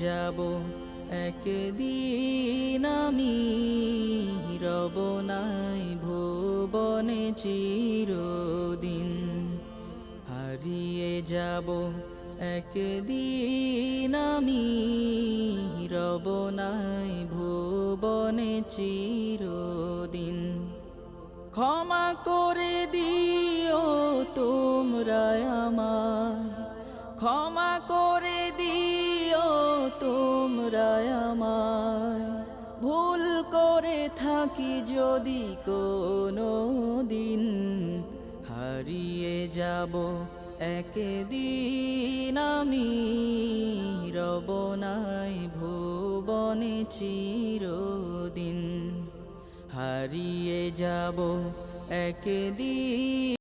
যাব একদিন আমি, রব নাই ভুবনে চিরদিন। হারিয়ে যাব একদিন আমি, রব নাই ভুবনে চিরদিন। ক্ষমা করে দিও তোমরা আমায়, ক্ষমা করে দিও তোমরা আমায়, ভুল করে থাকি যদি কোনো দিন। হারিয়ে যাব একদিন আমি, রব নাই ভুবনে চিরদিন। হারিয়ে যাব একদিন।